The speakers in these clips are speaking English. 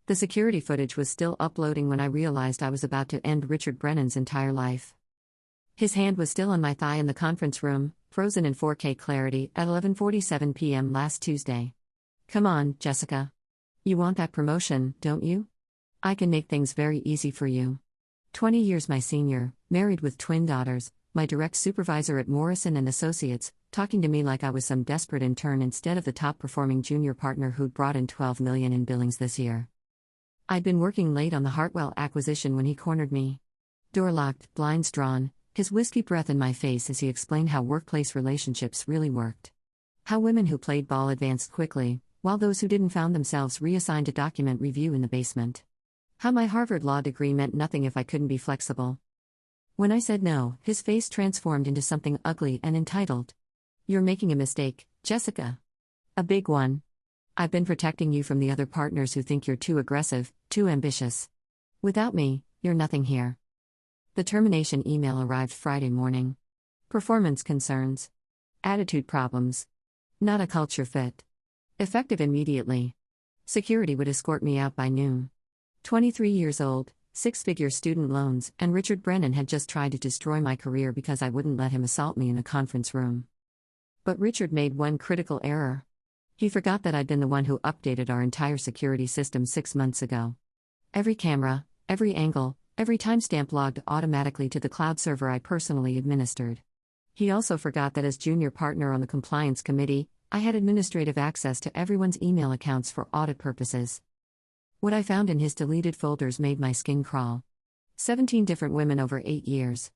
The security footage was still uploading when I realized I was about to end Richard Brennan's entire life. His hand was still on my thigh in the conference room, frozen in 4K clarity, at 11:47 p.m. last Tuesday. "Come on, Jessica. You want that promotion, don't you? I can make things very easy for you. 20 years my senior, married with twin daughters, my direct supervisor at Morrison & Associates, talking to me like I was some desperate intern instead of the top-performing junior partner who'd brought in $12 million in billings this year. I'd been working late on the Hartwell acquisition when he cornered me. Door locked, blinds drawn, his whiskey breath in my face as he explained how workplace relationships really worked. How women who played ball advanced quickly, while those who didn't found themselves reassigned to document review in the basement. How my Harvard law degree meant nothing if I couldn't be flexible. When I said no, his face transformed into something ugly and entitled. "You're making a mistake, Jessica. A big one. I've been protecting you from the other partners who think you're too aggressive, too ambitious. Without me, you're nothing here." The termination email arrived Friday morning. Performance concerns. Attitude problems. Not a culture fit. Effective immediately. Security would escort me out by noon. 23 years old, 6-figure student loans, and Richard Brennan had just tried to destroy my career because I wouldn't let him assault me in a conference room. But Richard made one critical error. He forgot that I'd been the one who updated our entire security system 6 months ago. Every camera, every angle, every timestamp logged automatically to the cloud server I personally administered. He also forgot that as junior partner on the compliance committee, I had administrative access to everyone's email accounts for audit purposes. What I found in his deleted folders made my skin crawl. 17 different women over 8 years.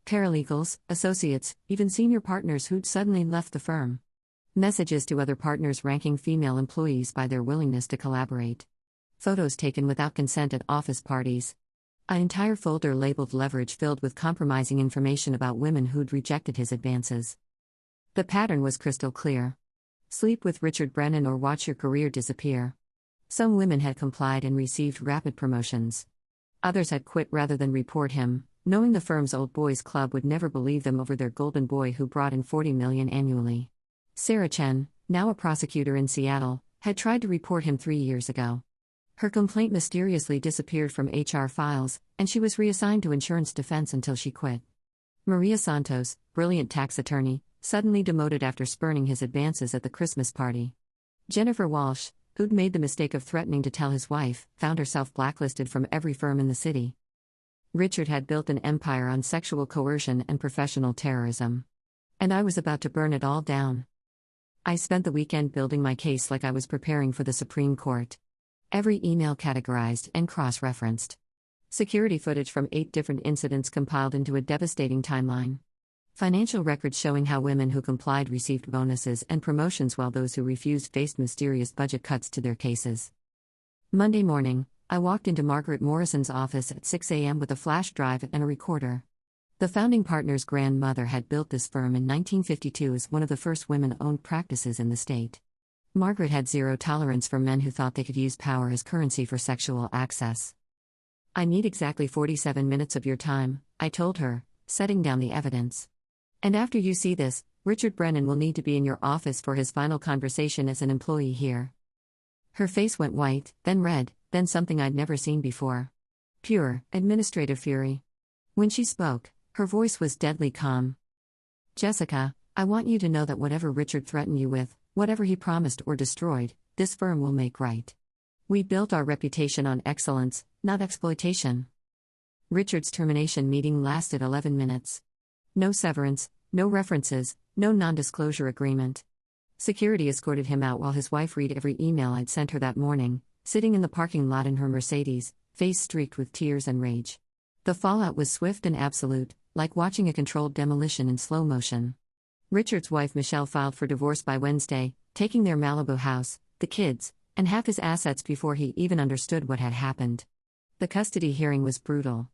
Paralegals, associates, even senior partners who'd suddenly left the firm. Messages to other partners ranking female employees by their willingness to collaborate. Photos taken without consent at office parties. An entire folder labeled leverage filled with compromising information about women who'd rejected his advances. The pattern was crystal clear. Sleep with Richard Brennan or watch your career disappear. Some women had complied and received rapid promotions. Others had quit rather than report him, knowing the firm's old boys club would never believe them over their golden boy who brought in $40 million annually. Sarah Chen, now a prosecutor in Seattle, had tried to report him 3 years ago. Her complaint mysteriously disappeared from HR files, and she was reassigned to insurance defense until she quit. Maria Santos, brilliant tax attorney, suddenly demoted after spurning his advances at the Christmas party. Jennifer Walsh, who'd made the mistake of threatening to tell his wife, found herself blacklisted from every firm in the city. Richard had built an empire on sexual coercion and professional terrorism. And I was about to burn it all down. I spent the weekend building my case like I was preparing for the Supreme Court. Every email categorized and cross-referenced. Security footage from 8 different incidents compiled into a devastating timeline. Financial records showing how women who complied received bonuses and promotions while those who refused faced mysterious budget cuts to their cases. Monday morning, I walked into Margaret Morrison's office at 6 a.m. with a flash drive and a recorder. The founding partner's grandmother had built this firm in 1952 as one of the first women-owned practices in the state. Margaret had zero tolerance for men who thought they could use power as currency for sexual access. "I need exactly 47 minutes of your time," I told her, setting down the evidence. "And after you see this, Richard Brennan will need to be in your office for his final conversation as an employee here." Her face went white, then red, then something I'd never seen before. Pure, administrative fury. When she spoke, her voice was deadly calm. "Jessica, I want you to know that whatever Richard threatened you with, whatever he promised or destroyed, this firm will make right. We built our reputation on excellence, not exploitation." Richard's termination meeting lasted 11 minutes. No severance, no references, no non-disclosure agreement. Security escorted him out while his wife read every email I'd sent her that morning, sitting in the parking lot in her Mercedes, face streaked with tears and rage. The fallout was swift and absolute, like watching a controlled demolition in slow motion. Richard's wife Michelle filed for divorce by Wednesday, taking their Malibu house, the kids, and half his assets before he even understood what had happened. The custody hearing was brutal.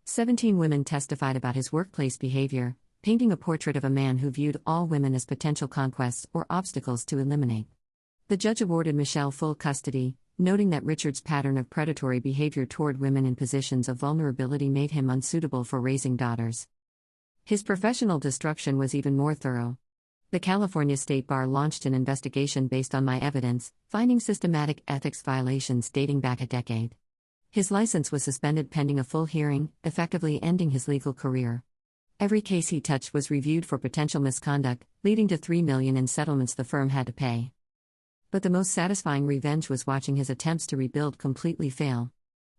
17 women testified about his workplace behavior, painting a portrait of a man who viewed all women as potential conquests or obstacles to eliminate. The judge awarded Michelle full custody, noting that Richard's pattern of predatory behavior toward women in positions of vulnerability made him unsuitable for raising daughters. His professional destruction was even more thorough. The California State Bar launched an investigation based on my evidence, finding systematic ethics violations dating back a decade. His license was suspended pending a full hearing, effectively ending his legal career. Every case he touched was reviewed for potential misconduct, leading to $3 million in settlements the firm had to pay. But the most satisfying revenge was watching his attempts to rebuild completely fail.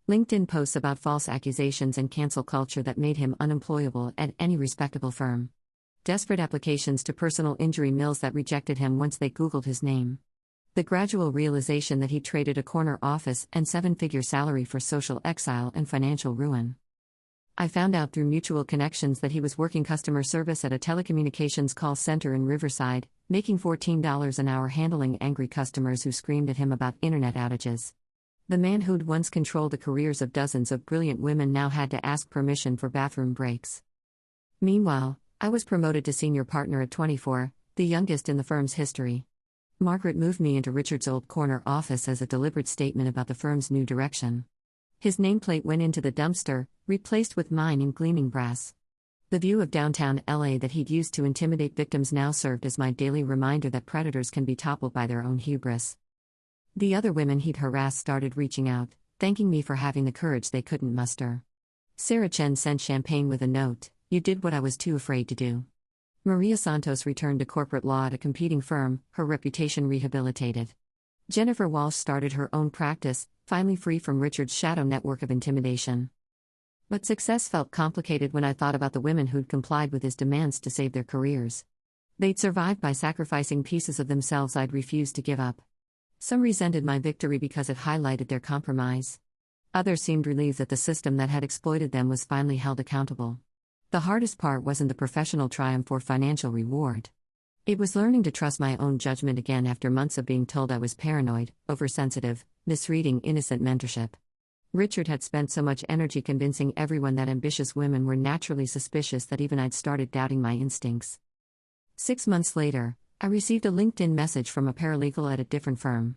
LinkedIn posts about false accusations and cancel culture that made him unemployable at any respectable firm. Desperate applications to personal injury mills that rejected him once they Googled his name. The gradual realization that he traded a corner office and seven-figure salary for social exile and financial ruin. I found out through mutual connections that he was working customer service at a telecommunications call center in Riverside, making $14 an hour handling angry customers who screamed at him about internet outages. The man who'd once controlled the careers of dozens of brilliant women now had to ask permission for bathroom breaks. Meanwhile, I was promoted to senior partner at 24, the youngest in the firm's history. Margaret moved me into Richard's old corner office as a deliberate statement about the firm's new direction. His nameplate went into the dumpster, replaced with mine in gleaming brass. The view of downtown LA that he'd used to intimidate victims now served as my daily reminder that predators can be toppled by their own hubris. The other women he'd harassed started reaching out, thanking me for having the courage they couldn't muster. Sarah Chen sent champagne with a note, "You did what I was too afraid to do." Maria Santos returned to corporate law at a competing firm, her reputation rehabilitated. Jennifer Walsh started her own practice, finally free from Richard's shadow network of intimidation. But success felt complicated when I thought about the women who'd complied with his demands to save their careers. They'd survived by sacrificing pieces of themselves I'd refused to give up. Some resented my victory because it highlighted their compromise. Others seemed relieved that the system that had exploited them was finally held accountable. The hardest part wasn't the professional triumph or financial reward. It was learning to trust my own judgment again after months of being told I was paranoid, oversensitive, misreading innocent mentorship. Richard had spent so much energy convincing everyone that ambitious women were naturally suspicious that even I'd started doubting my instincts. 6 months later, I received a LinkedIn message from a paralegal at a different firm.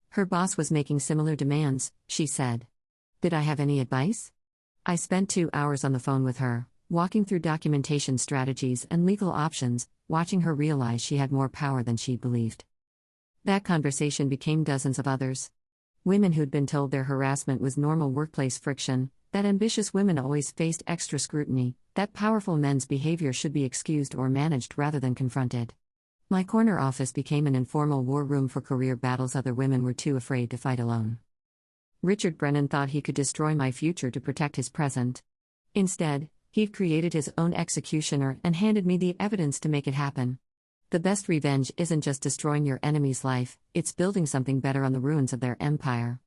Her boss was making similar demands, she said. Did I have any advice? I spent 2 hours on the phone with her, walking through documentation strategies and legal options, watching her realize she had more power than she believed. That conversation became dozens of others. Women who'd been told their harassment was normal workplace friction, that ambitious women always faced extra scrutiny, that powerful men's behavior should be excused or managed rather than confronted. My corner office became an informal war room for career battles other women were too afraid to fight alone. Richard Brennan thought he could destroy my future to protect his present. Instead, he'd created his own executioner and handed me the evidence to make it happen. The best revenge isn't just destroying your enemy's life, it's building something better on the ruins of their empire.